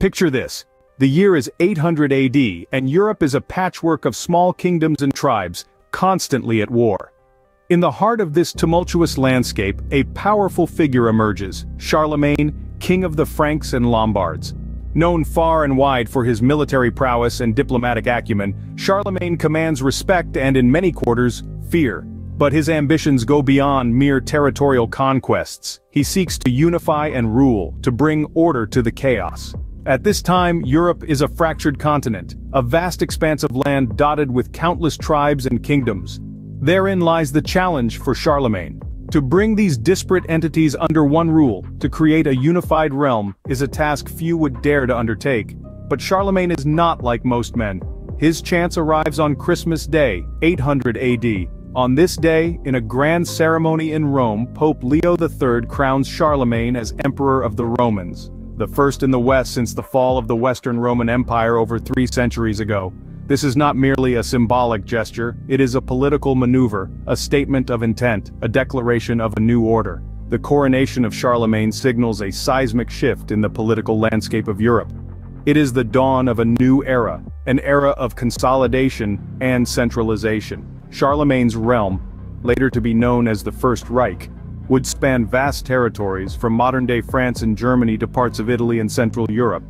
Picture this. The year is 800 AD, and Europe is a patchwork of small kingdoms and tribes, constantly at war. In the heart of this tumultuous landscape, a powerful figure emerges, Charlemagne, king of the Franks and Lombards. Known far and wide for his military prowess and diplomatic acumen, Charlemagne commands respect and in many quarters, fear. But his ambitions go beyond mere territorial conquests. He seeks to unify and rule, to bring order to the chaos. At this time, Europe is a fractured continent, a vast expanse of land dotted with countless tribes and kingdoms. Therein lies the challenge for Charlemagne. To bring these disparate entities under one rule, to create a unified realm, is a task few would dare to undertake. But Charlemagne is not like most men. His chance arrives on Christmas Day, 800 AD. On this day, in a grand ceremony in Rome, Pope Leo III crowns Charlemagne as Emperor of the Romans, the first in the West since the fall of the Western Roman Empire over 3 centuries ago. This is not merely a symbolic gesture, it is a political maneuver, a statement of intent, a declaration of a new order. The coronation of Charlemagne signals a seismic shift in the political landscape of Europe. It is the dawn of a new era, an era of consolidation and centralization. Charlemagne's realm, later to be known as the First Reich, would span vast territories from modern-day France and Germany to parts of Italy and Central Europe.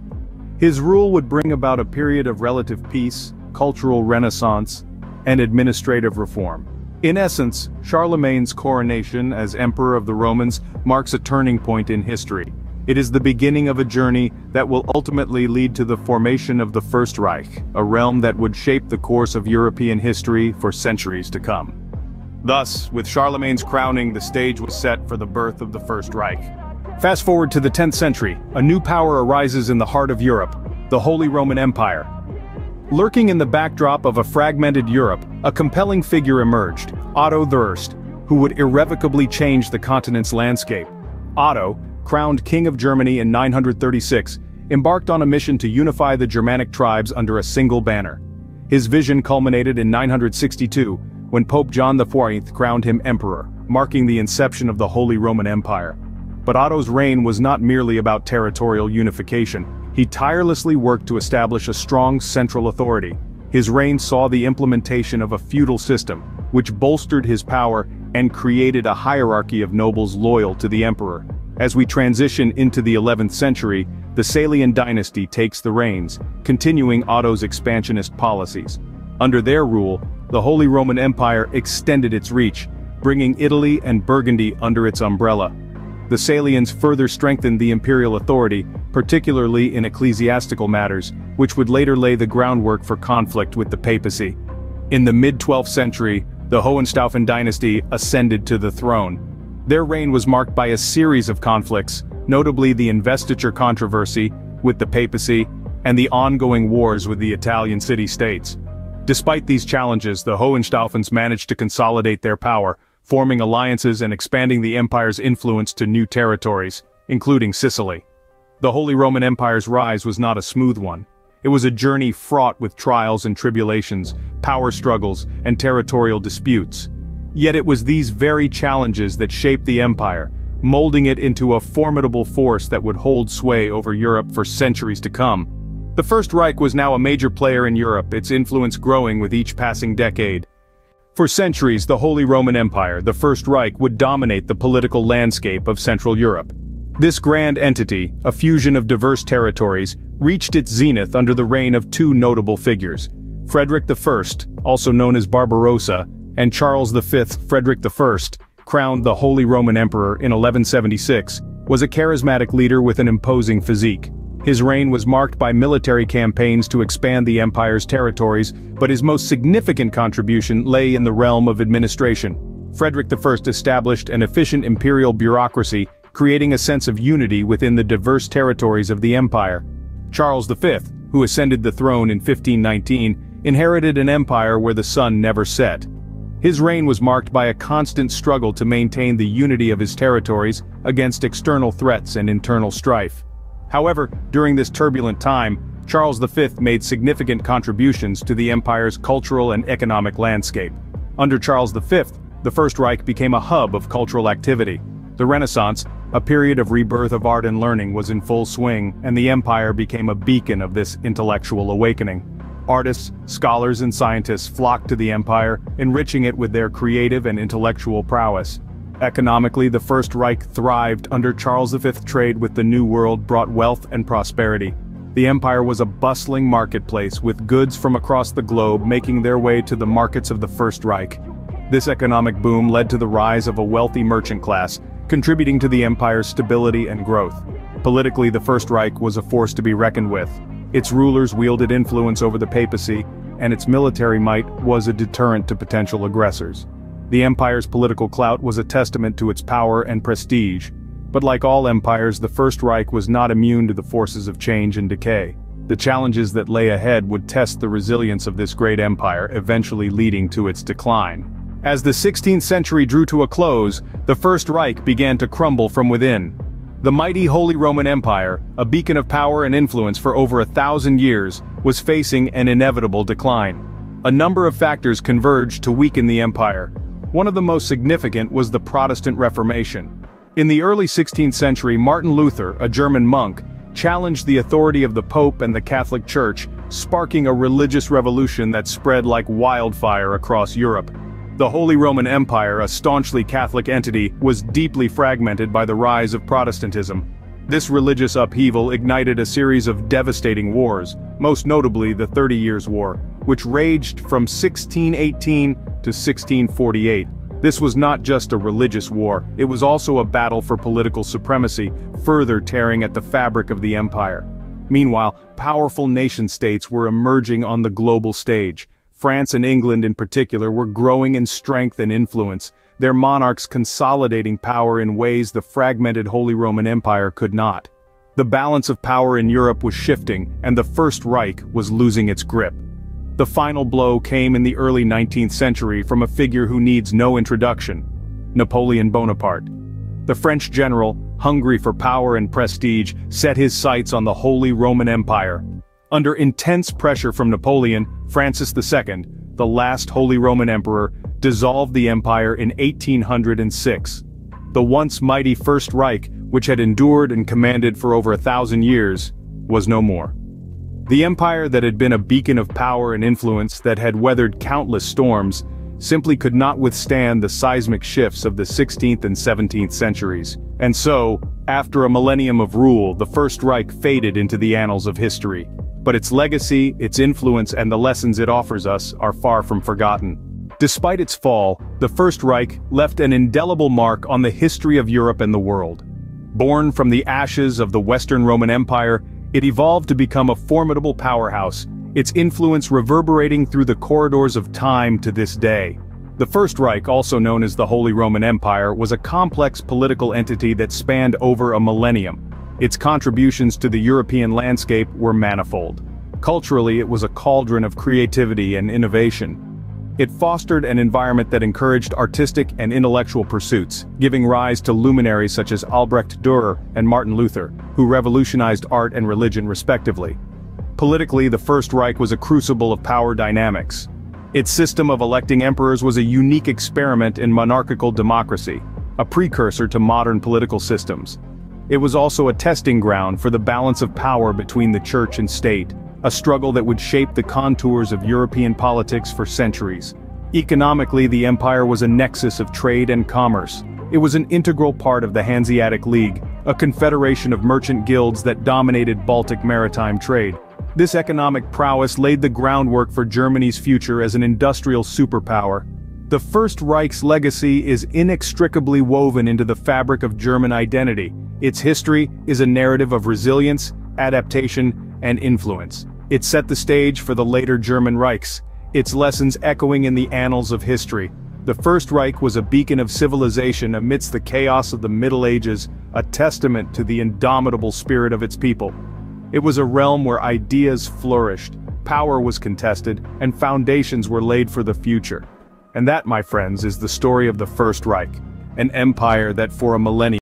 His rule would bring about a period of relative peace, cultural renaissance, and administrative reform. In essence, Charlemagne's coronation as Emperor of the Romans marks a turning point in history. It is the beginning of a journey that will ultimately lead to the formation of the First Reich, a realm that would shape the course of European history for centuries to come. Thus, with Charlemagne's crowning, the stage was set for the birth of the First Reich. Fast forward to the 10th century, a new power arises in the heart of Europe, the Holy Roman Empire. Lurking in the backdrop of a fragmented Europe, a compelling figure emerged, Otto I, who would irrevocably change the continent's landscape. Otto, crowned King of Germany in 936, embarked on a mission to unify the Germanic tribes under a single banner. His vision culminated in 962, when Pope John IV crowned him emperor, marking the inception of the Holy Roman Empire. But Otto's reign was not merely about territorial unification. He tirelessly worked to establish a strong central authority. His reign saw the implementation of a feudal system, which bolstered his power and created a hierarchy of nobles loyal to the emperor. As we transition into the 11th century, the Salian dynasty takes the reins, continuing Otto's expansionist policies. Under their rule, the Holy Roman Empire extended its reach, bringing Italy and Burgundy under its umbrella. The Salians further strengthened the imperial authority, particularly in ecclesiastical matters, which would later lay the groundwork for conflict with the papacy. In the mid-12th century, the Hohenstaufen dynasty ascended to the throne. Their reign was marked by a series of conflicts, notably the investiture controversy with the papacy and the ongoing wars with the Italian city-states. Despite these challenges, the Hohenstaufens managed to consolidate their power, forming alliances and expanding the empire's influence to new territories, including Sicily. The Holy Roman Empire's rise was not a smooth one. It was a journey fraught with trials and tribulations, power struggles, and territorial disputes. Yet it was these very challenges that shaped the empire, molding it into a formidable force that would hold sway over Europe for centuries to come. The First Reich was now a major player in Europe, its influence growing with each passing decade. For centuries, the Holy Roman Empire, the First Reich, would dominate the political landscape of Central Europe. This grand entity, a fusion of diverse territories, reached its zenith under the reign of 2 notable figures. Frederick I, also known as Barbarossa, and Charles V, Frederick I, crowned the Holy Roman Emperor in 1176, was a charismatic leader with an imposing physique. His reign was marked by military campaigns to expand the empire's territories, but his most significant contribution lay in the realm of administration. Frederick I established an efficient imperial bureaucracy, creating a sense of unity within the diverse territories of the empire. Charles V, who ascended the throne in 1519, inherited an empire where the sun never set. His reign was marked by a constant struggle to maintain the unity of his territories against external threats and internal strife. However, during this turbulent time, Charles V made significant contributions to the empire's cultural and economic landscape. Under Charles V, the First Reich became a hub of cultural activity. The Renaissance, A period of rebirth of art and learning was in full swing, and the empire became a beacon of this intellectual awakening. Artists, scholars and scientists flocked to the empire, enriching it with their creative and intellectual prowess. Economically, the First Reich thrived under Charles V. Trade with the New World brought wealth and prosperity. The empire was a bustling marketplace with goods from across the globe making their way to the markets of the First Reich. This economic boom led to the rise of a wealthy merchant class, contributing to the empire's stability and growth. Politically, the First Reich was a force to be reckoned with. Its rulers wielded influence over the papacy, and its military might was a deterrent to potential aggressors. The empire's political clout was a testament to its power and prestige. But like all empires, the First Reich was not immune to the forces of change and decay. The challenges that lay ahead would test the resilience of this great empire, eventually leading to its decline. As the 16th century drew to a close, the First Reich began to crumble from within. The mighty Holy Roman Empire, a beacon of power and influence for over 1,000 years, was facing an inevitable decline. A number of factors converged to weaken the empire. One of the most significant was the Protestant Reformation. In the early 16th century, Martin Luther, a German monk, challenged the authority of the Pope and the Catholic Church, sparking a religious revolution that spread like wildfire across Europe. The Holy Roman Empire, a staunchly Catholic entity, was deeply fragmented by the rise of Protestantism. This religious upheaval ignited a series of devastating wars, most notably the 30 Years' War, which raged from 1618 to 1648. This was not just a religious war, it was also a battle for political supremacy, further tearing at the fabric of the empire. Meanwhile, powerful nation-states were emerging on the global stage. France and England in particular were growing in strength and influence, their monarchs consolidating power in ways the fragmented Holy Roman Empire could not. The balance of power in Europe was shifting, and the First Reich was losing its grip. The final blow came in the early 19th century from a figure who needs no introduction: Napoleon Bonaparte. The French general, hungry for power and prestige, set his sights on the Holy Roman Empire. Under intense pressure from Napoleon, Francis II, the last Holy Roman Emperor, dissolved the empire in 1806. The once mighty First Reich, which had endured and commanded for over 1,000 years, was no more. The empire that had been a beacon of power and influence that had weathered countless storms, simply could not withstand the seismic shifts of the 16th and 17th centuries. And so, after a millennium of rule, the First Reich faded into the annals of history. But its legacy, its influence, and the lessons it offers us are far from forgotten. Despite its fall, the First Reich left an indelible mark on the history of Europe and the world. Born from the ashes of the Western Roman Empire, it evolved to become a formidable powerhouse, its influence reverberating through the corridors of time to this day. The First Reich, also known as the Holy Roman Empire, was a complex political entity that spanned over a millennium. Its contributions to the European landscape were manifold. Culturally, it was a cauldron of creativity and innovation. It fostered an environment that encouraged artistic and intellectual pursuits, giving rise to luminaries such as Albrecht Dürer and Martin Luther, who revolutionized art and religion respectively. Politically, the First Reich was a crucible of power dynamics. Its system of electing emperors was a unique experiment in monarchical democracy, a precursor to modern political systems. It was also a testing ground for the balance of power between the church and state, a struggle that would shape the contours of European politics for centuries. Economically, the empire was a nexus of trade and commerce. It was an integral part of the Hanseatic League, a confederation of merchant guilds that dominated Baltic maritime trade. This economic prowess laid the groundwork for Germany's future as an industrial superpower. The First Reich's legacy is inextricably woven into the fabric of German identity. Its history is a narrative of resilience, adaptation, and influence. It set the stage for the later German Reichs, its lessons echoing in the annals of history. The First Reich was a beacon of civilization amidst the chaos of the Middle Ages, a testament to the indomitable spirit of its people. It was a realm where ideas flourished, power was contested, and foundations were laid for the future. And that, my friends, is the story of the First Reich, an empire that for a millennium